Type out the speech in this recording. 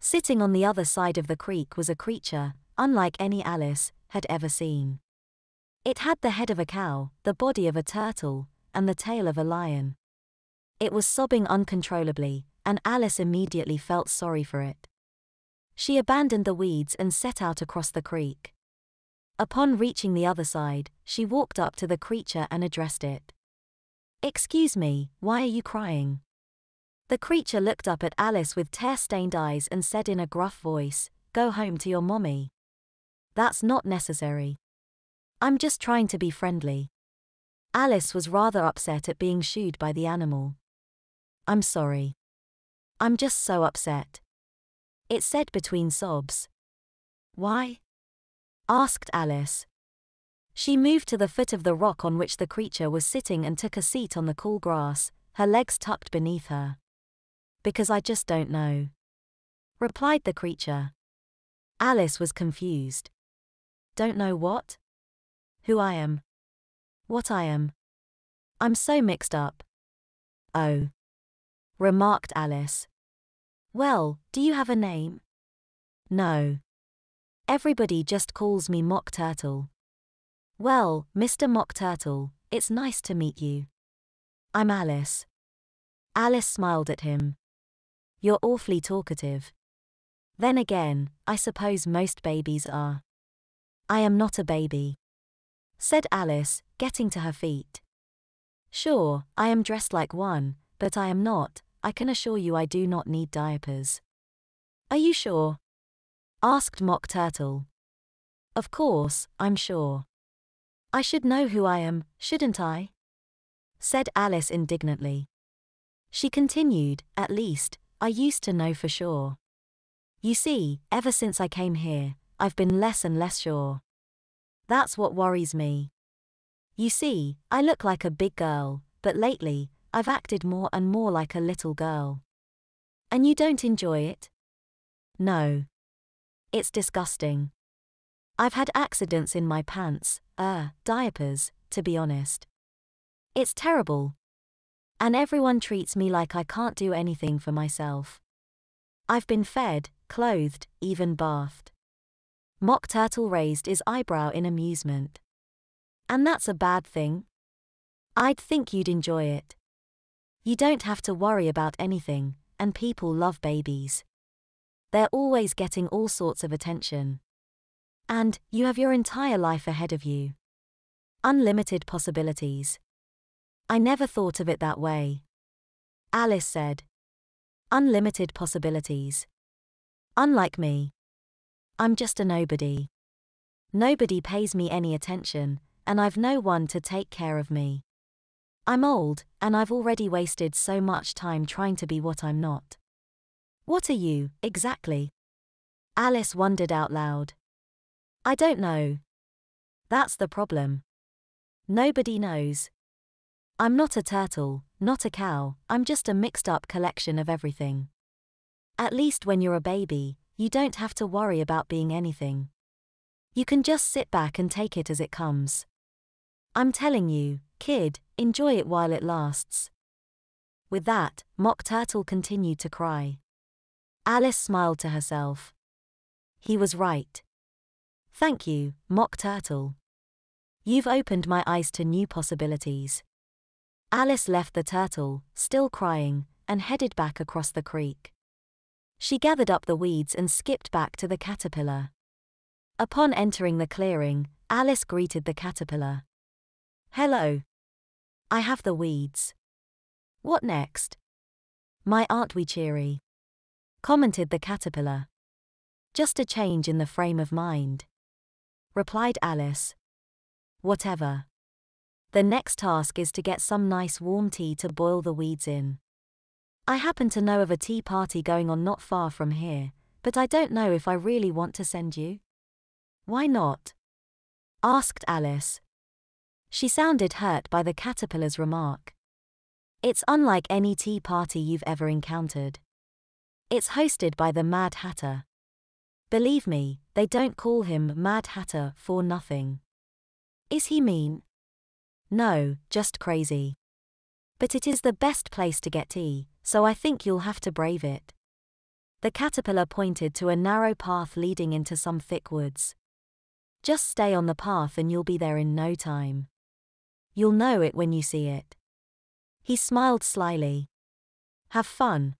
Sitting on the other side of the creek was a creature, unlike any Alice had ever seen. It had the head of a cow, the body of a turtle, and the tail of a lion. It was sobbing uncontrollably, and Alice immediately felt sorry for it. She abandoned the weeds and set out across the creek. Upon reaching the other side, she walked up to the creature and addressed it. "Excuse me, why are you crying?" The creature looked up at Alice with tear-stained eyes and said in a gruff voice, "Go home to your mommy." "That's not necessary. I'm just trying to be friendly." Alice was rather upset at being shooed by the animal. "I'm sorry. I'm just so upset," it said between sobs. "Why?" asked Alice. She moved to the foot of the rock on which the creature was sitting and took a seat on the cool grass, her legs tucked beneath her. "Because I just don't know," replied the creature. Alice was confused. "Don't know what?" "Who I am. What I am. I'm so mixed up." "Oh," remarked Alice. "Well, do you have a name?" "No. Everybody just calls me Mock Turtle." "Well, Mr. Mock Turtle, it's nice to meet you. I'm Alice." Alice smiled at him. "You're awfully talkative. Then again, I suppose most babies are." "I am not a baby," said Alice, getting to her feet. "Sure, I am dressed like one, but I am not. I can assure you I do not need diapers." "Are you sure?" asked Mock Turtle. "Of course, I'm sure. I should know who I am, shouldn't I?" said Alice indignantly. She continued, "At least, I used to know for sure. You see, ever since I came here, I've been less and less sure. That's what worries me. You see, I look like a big girl, but lately, I've acted more and more like a little girl." "And you don't enjoy it?" "No. It's disgusting. I've had accidents in my pants, diapers, to be honest. It's terrible. And everyone treats me like I can't do anything for myself. I've been fed, clothed, even bathed." Mock Turtle raised his eyebrow in amusement. "And that's a bad thing? I'd think you'd enjoy it. You don't have to worry about anything, and people love babies. They're always getting all sorts of attention. And you have your entire life ahead of you. Unlimited possibilities." "I never thought of it that way," Alice said. "Unlimited possibilities. Unlike me. I'm just a nobody. Nobody pays me any attention, and I've no one to take care of me. I'm old, and I've already wasted so much time trying to be what I'm not." "What are you, exactly?" Alice wondered out loud. "I don't know. That's the problem. Nobody knows. I'm not a turtle, not a cow, I'm just a mixed-up collection of everything. At least when you're a baby, you don't have to worry about being anything. You can just sit back and take it as it comes. I'm telling you, kid, enjoy it while it lasts." With that, Mock Turtle continued to cry. Alice smiled to herself. He was right. "Thank you, Mock Turtle. You've opened my eyes to new possibilities." Alice left the turtle, still crying, and headed back across the creek. She gathered up the weeds and skipped back to the caterpillar. Upon entering the clearing, Alice greeted the caterpillar. "Hello. I have the weeds. What next?" "My aren't we cheery?" commented the caterpillar. "Just a change in the frame of mind," replied Alice. "Whatever. The next task is to get some nice warm tea to boil the weeds in. I happen to know of a tea party going on not far from here, but I don't know if I really want to send you." "Why not?" asked Alice. She sounded hurt by the caterpillar's remark. "It's unlike any tea party you've ever encountered. It's hosted by the Mad Hatter. Believe me, they don't call him Mad Hatter for nothing." "Is he mean?" "No, just crazy. But it is the best place to get tea, so I think you'll have to brave it." The caterpillar pointed to a narrow path leading into some thick woods. Just stay on the path and you'll be there in no time. You'll know it when you see it. He smiled slyly. Have fun.